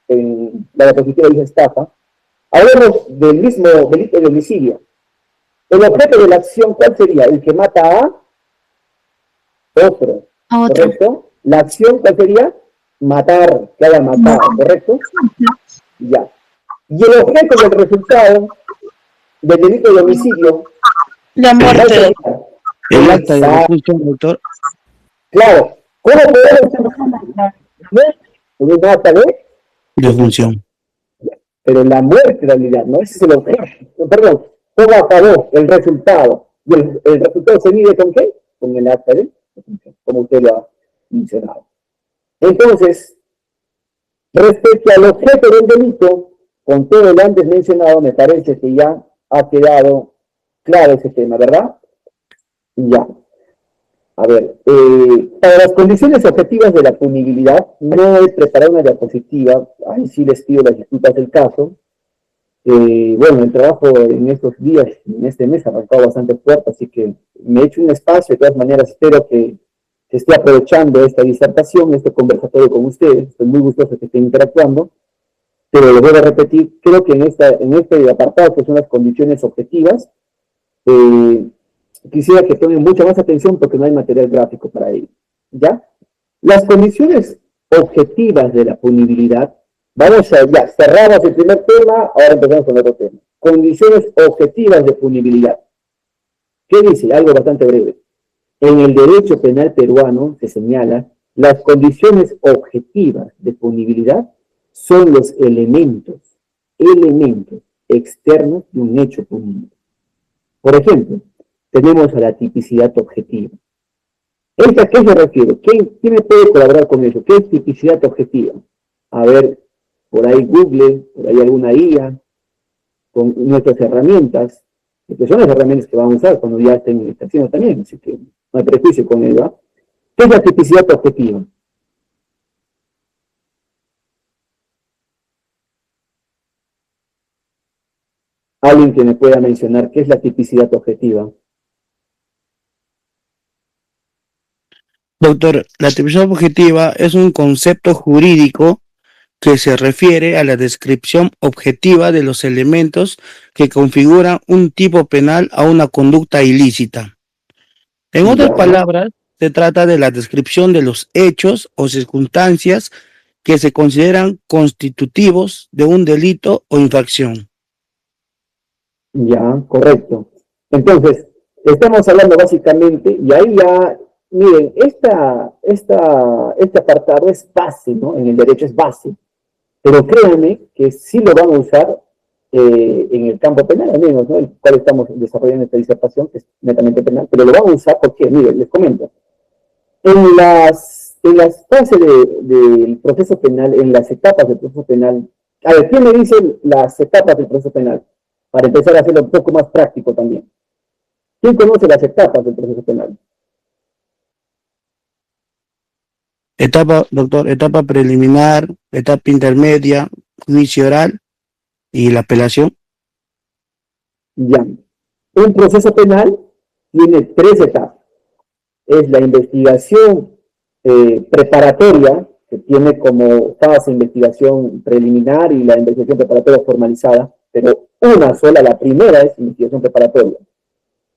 diapositiva dice estafa. Hablemos del mismo delito de homicidio. El objeto de la acción, ¿cuál sería? El que mata a otro, ¿correcto? La acción, ¿cuál sería? Matar, que haya matado, ¿correcto? Ya. Y el objeto del resultado del delito de homicidio. La muerte. El acta de defunción, doctor. Claro. ¿Cómo podemos un acta de Defunción. Pero la muerte en realidad, ¿no? Ese es el objeto. Perdón, ¿cómo acabó el resultado? Y el resultado se mide con qué? Con el acta de defunción. como usted lo ha mencionado. Entonces, respecto al objeto del delito, con todo lo antes mencionado, me parece que ya ha quedado claro ese tema, ¿verdad? Ya. A ver, para las condiciones objetivas de la punibilidad, no he preparado una diapositiva, ahí sí les pido las disculpas del caso. Bueno, el trabajo en estos días, en este mes, ha arrancado bastante fuerte, así que me he hecho un espacio. De todas maneras, espero que se esté aprovechando esta disertación, este conversatorio con ustedes. Estoy muy gustoso que estén interactuando, pero les voy a repetir, creo que en este apartado, que son las condiciones objetivas, quisiera que tomen mucha más atención porque no hay material gráfico para ello, ¿ya? Las condiciones objetivas de la punibilidad, vamos a, ya, cerramos el primer tema, ahora empezamos con otro tema. Condiciones objetivas de punibilidad. ¿Qué dice? Algo bastante breve. En el derecho penal peruano se señala, las condiciones objetivas de punibilidad son los elementos externos de un hecho punible. Por ejemplo, tenemos a la tipicidad objetiva. ¿Esta a qué se refiere? ¿Quién me puede colaborar con eso? ¿Qué es tipicidad objetiva? A ver, por ahí Google, por ahí alguna IA, con nuestras herramientas, que son las herramientas que vamos a usar cuando ya estén haciendo también, así que no hay prejuicio con ello, ¿eh? ¿Qué es la tipicidad objetiva? Alguien que me pueda mencionar qué es la tipicidad objetiva. Doctor, la tipicidad objetiva es un concepto jurídico que se refiere a la descripción objetiva de los elementos que configuran un tipo penal a una conducta ilícita. En otras palabras, se trata de la descripción de los hechos o circunstancias que se consideran constitutivos de un delito o infracción. Ya, correcto. Entonces, estamos hablando básicamente, y ahí ya, miren, este apartado es base, ¿no? En el derecho es base, pero créanme que sí lo vamos a usar en el campo penal, al menos, ¿no? El cual estamos desarrollando esta disertación, que es netamente penal, pero lo vamos a usar porque, miren, les comento, en las fases del proceso penal, en las etapas del proceso penal, a ver, ¿quién me dice las etapas del proceso penal? Para empezar a hacerlo un poco más práctico también. ¿Quién conoce las etapas del proceso penal? Doctor, etapa preliminar, etapa intermedia, juicio oral y la apelación. Ya. Un proceso penal tiene 3 etapas. Es la investigación preparatoria, que tiene como fase investigación preliminar y la investigación preparatoria formalizada, pero una sola, la primera es investigación preparatoria.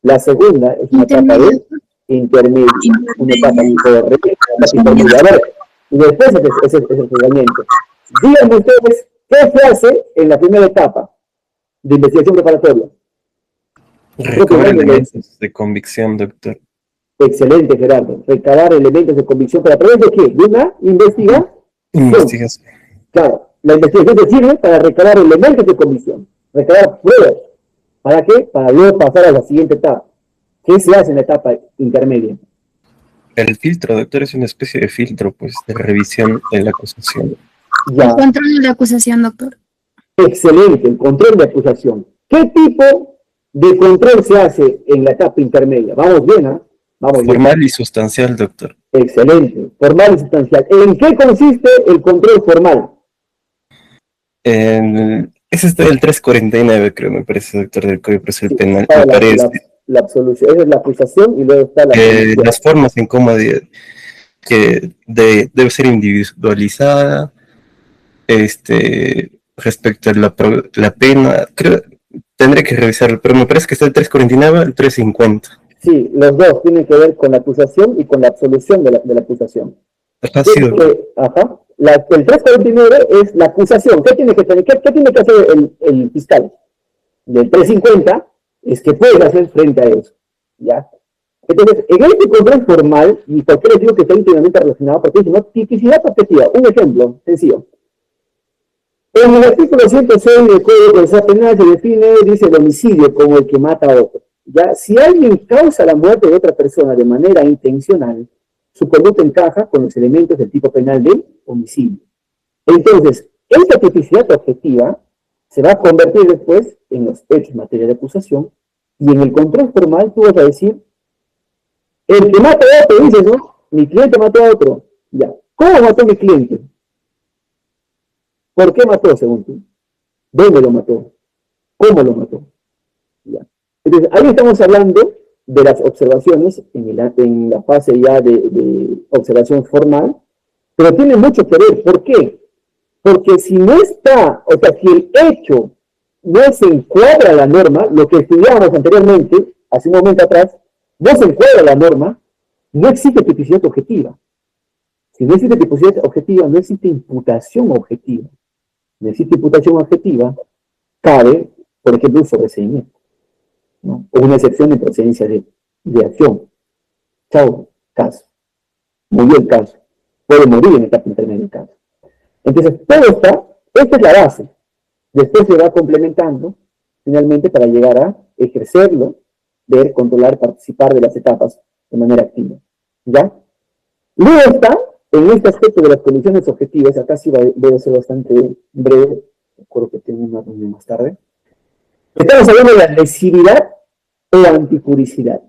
La segunda es una etapa de intermedia, una etapa intermedia. Y después es el juzgamiento. Díganme ustedes, ¿qué se hace en la primera etapa de investigación preparatoria? Recabar elementos de convicción, doctor. Excelente, Gerardo. Recabar elementos de convicción, ¿para través de qué? ¿De una investigación? Claro, la investigación te sirve para recabar elementos de convicción, recabar pruebas. ¿Para qué? Para luego pasar a la siguiente etapa. ¿Qué se hace en la etapa intermedia? El filtro, doctor, es una especie de filtro, pues, de revisión de la acusación. Ya. El control de la acusación, doctor. Excelente, el control de acusación. ¿Qué tipo de control se hace en la etapa intermedia? Vamos bien, ¿ah? Formal y sustancial, doctor. Excelente, formal y sustancial. ¿En qué consiste el control formal? Ese está el 349, creo, me parece, doctor, del Código Procesal Penal. Me parece. La absolución, esa es la acusación y luego está la absolución. Las formas en cómo que debe ser individualizada, respecto a la pena, creo, tendré que revisarlo, pero me parece que está el 349 y el 350. Sí, los dos tienen que ver con la acusación y con la absolución de la acusación. Ajá, sí, ajá. El 349 es la acusación. ¿Qué tiene que tener? ¿Qué tiene que hacer el fiscal? Del 350 es que puede hacer frente a eso, ¿ya? Entonces, en este control formal, y por qué les digo que está íntimamente relacionado, porque dice, ¿no? Tipicidad objetiva. Un ejemplo sencillo. En el artículo 106 del Código Procesal Penal se define, dice, el homicidio como el que mata a otro. ¿Ya? Si alguien causa la muerte de otra persona de manera intencional, su conducta encaja con los elementos del tipo penal del homicidio. Entonces, esta tipicidad objetiva se va a convertir después en los hechos en materia de acusación, y en el control formal tú vas a decir, el que mata a otro, dices, ¿no? Mi cliente mató a otro. Ya. ¿Cómo mató a mi cliente? ¿Por qué mató, según tú? ¿Dónde lo mató? ¿Cómo lo mató? Ya. Entonces, ahí estamos hablando de las observaciones en la fase ya de observación formal, pero tiene mucho que ver. ¿Por qué? Porque si no está, o sea, si el hecho no se encuadra a la norma, lo que estudiábamos anteriormente, hace un momento atrás, no se encuadra a la norma, no existe tipicidad objetiva. Si no existe tipicidad objetiva, no existe imputación objetiva. No existe imputación objetiva, cabe, por ejemplo, un sobreseimiento, ¿no? O una excepción de procedencia de acción. Chao, caso. Murió el caso. Puede morir en etapa intermedia del caso. Entonces, esta es la base. Después se va complementando, finalmente, para llegar a ejercerlo, ver, controlar, participar de las etapas de manera activa. ¿Ya? Luego está, en este aspecto de las condiciones objetivas, acá sí voy a ser bastante breve, recuerdo que tengo una reunión más tarde. Estamos hablando de la lesividad o antijuricidad.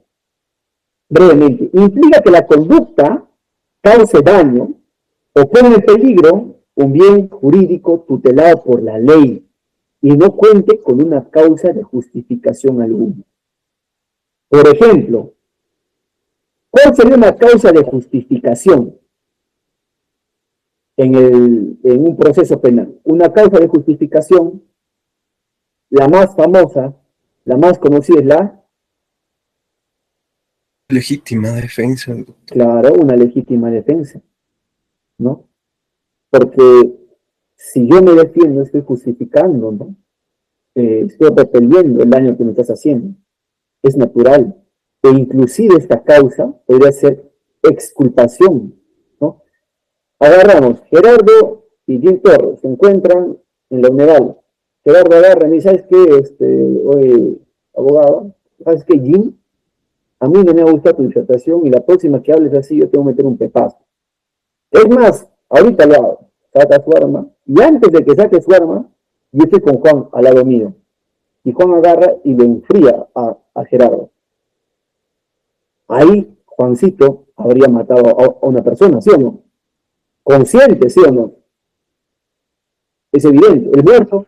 Brevemente, implica que la conducta cause daño o pone en peligro un bien jurídico tutelado por la ley y no cuente con una causa de justificación alguna. Por ejemplo, ¿cuál sería una causa de justificación en un proceso penal? Una causa de justificación, la más famosa, la más conocida es la legítima defensa. Claro, una legítima defensa, ¿no? Porque si yo me defiendo, estoy justificando, ¿no? Estoy repeliendo el daño que me estás haciendo. Es natural. E inclusive esta causa podría ser exculpación, ¿no? Agarramos, Gerardo y Jim Torres se encuentran en la Uneval. Gerardo agarra y me dice, ¿sabes qué? Oye, abogado, ¿sabes qué, Jim? A mí no me ha gustado tu disertación y la próxima que hables así yo tengo que meter un pepazo. Es más, ahorita lo hago. Saca su arma, y antes de que saque su arma, yo estoy con Juan al lado mío. Y Juan agarra y le enfría a Gerardo. Ahí Juancito habría matado a una persona, ¿sí o no? Consciente, ¿sí o no? Es evidente, el muerto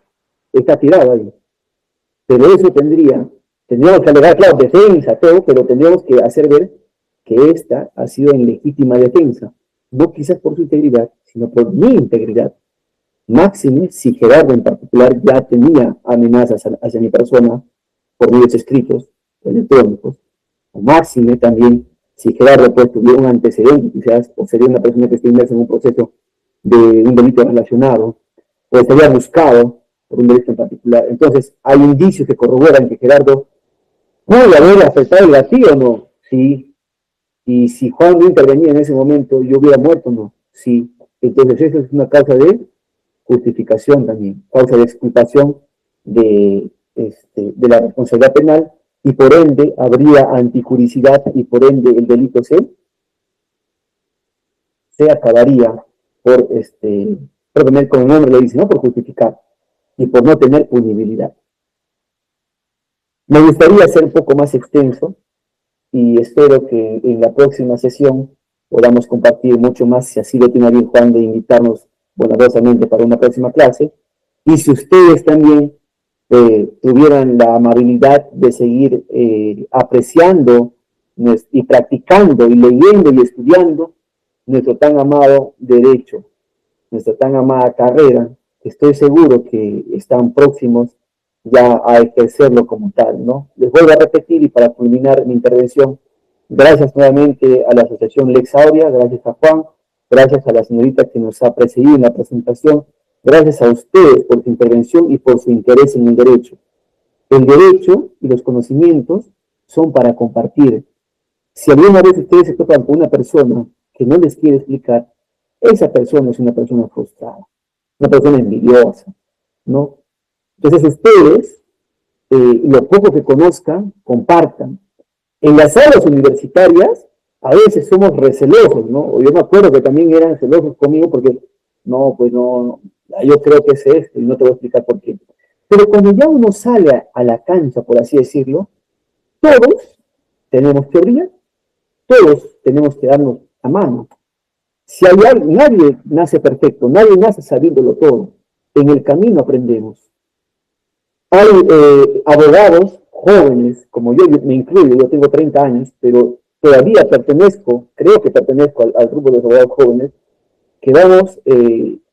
está tirado ahí. Pero eso tendríamos que alegar, claro, defensa, todo, pero tendríamos que hacer ver que esta ha sido en legítima defensa. No quizás por su integridad, sino por mi integridad. Máxime si Gerardo en particular ya tenía amenazas hacia mi persona por medios escritos, electrónicos, o máxime también si Gerardo pues tuviera un antecedente quizás, o sería una persona que esté inmersa en un proceso de un delito relacionado, o estaría buscado por un delito en particular. Entonces, hay indicios que corroboran que Gerardo puede haber afectado el gatillo o no, sí. Y si Juan no intervenía en ese momento, yo hubiera muerto o no, sí. Entonces, eso es una causa de justificación también, causa de exculpación de la responsabilidad penal, y por ende habría antijuricidad, y por ende el delito se acabaría por, como el nombre le dice, ¿no? Por justificar y por no tener punibilidad. Me gustaría ser un poco más extenso y espero que en la próxima sesión podamos compartir mucho más, si así lo tiene bien Juan de invitarnos bonadosamente para una próxima clase, y si ustedes también tuvieran la amabilidad de seguir apreciando y practicando y leyendo y estudiando nuestro tan amado derecho, nuestra tan amada carrera, que estoy seguro que están próximos ya a ejercerlo como tal, ¿no? Les vuelvo a repetir, y para culminar mi intervención, gracias nuevamente a la Asociación Lex Aurea, gracias a Juan, gracias a la señorita que nos ha precedido en la presentación, gracias a ustedes por su intervención y por su interés en el derecho. El derecho y los conocimientos son para compartir. Si alguna vez ustedes se topan con una persona que no les quiere explicar, esa persona es una persona frustrada, una persona envidiosa, ¿no? Entonces ustedes, lo poco que conozcan, compartan. En las aulas universitarias a veces somos recelosos, ¿no? O yo me acuerdo que también eran celosos conmigo porque, no, pues no, yo creo que es esto y no te voy a explicar por qué. Pero cuando ya uno sale a la cancha, por así decirlo, todos tenemos teoría, todos tenemos que darnos a mano. Si hay alguien, nadie nace perfecto, nadie nace sabiéndolo todo. En el camino aprendemos. Hay abogados jóvenes, como yo me incluyo, yo tengo 30 años, pero todavía creo que pertenezco al grupo de los abogados jóvenes, que vamos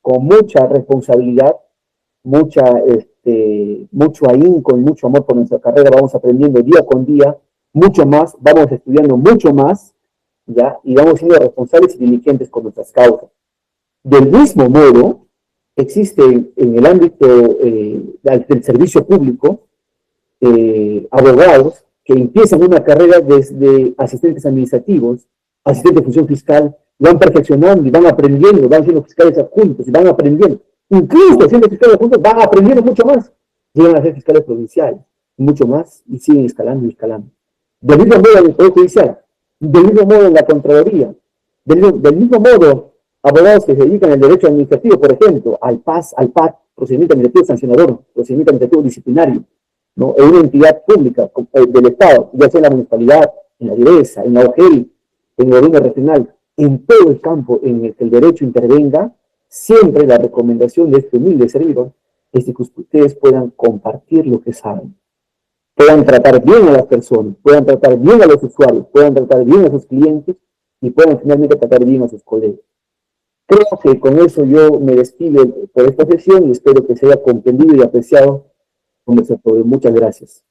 con mucha responsabilidad, mucho ahínco y mucho amor por nuestra carrera, vamos aprendiendo día con día mucho más, vamos estudiando mucho más, ¿ya? Y vamos siendo responsables y diligentes con nuestras causas. Del mismo modo, existe en el ámbito del servicio público abogados que empiezan una carrera desde asistentes administrativos, asistentes de función fiscal, van perfeccionando y van aprendiendo, van siendo fiscales adjuntos y van aprendiendo. Incluso siendo fiscales adjuntos van aprendiendo mucho más. Llegan a ser fiscales provinciales, mucho más, y siguen escalando y escalando. Del mismo modo en el Poder Judicial, del mismo modo en la Contraloría, del mismo modo abogados que se dedican al derecho administrativo, por ejemplo, al PAS, al PAC, procedimiento administrativo sancionador, procedimiento administrativo disciplinario, ¿no? En una entidad pública del Estado, ya sea en la municipalidad, en la direza, en la OGEL, en el gobierno regional, en todo el campo en el que el derecho intervenga, siempre la recomendación de este humilde servidor es que ustedes puedan compartir lo que saben, puedan tratar bien a las personas, puedan tratar bien a los usuarios, puedan tratar bien a sus clientes y puedan finalmente tratar bien a sus colegas. Creo que con eso yo me despido por esta sesión y espero que se haya comprendido y apreciado con nuestro apoyo. Muchas gracias.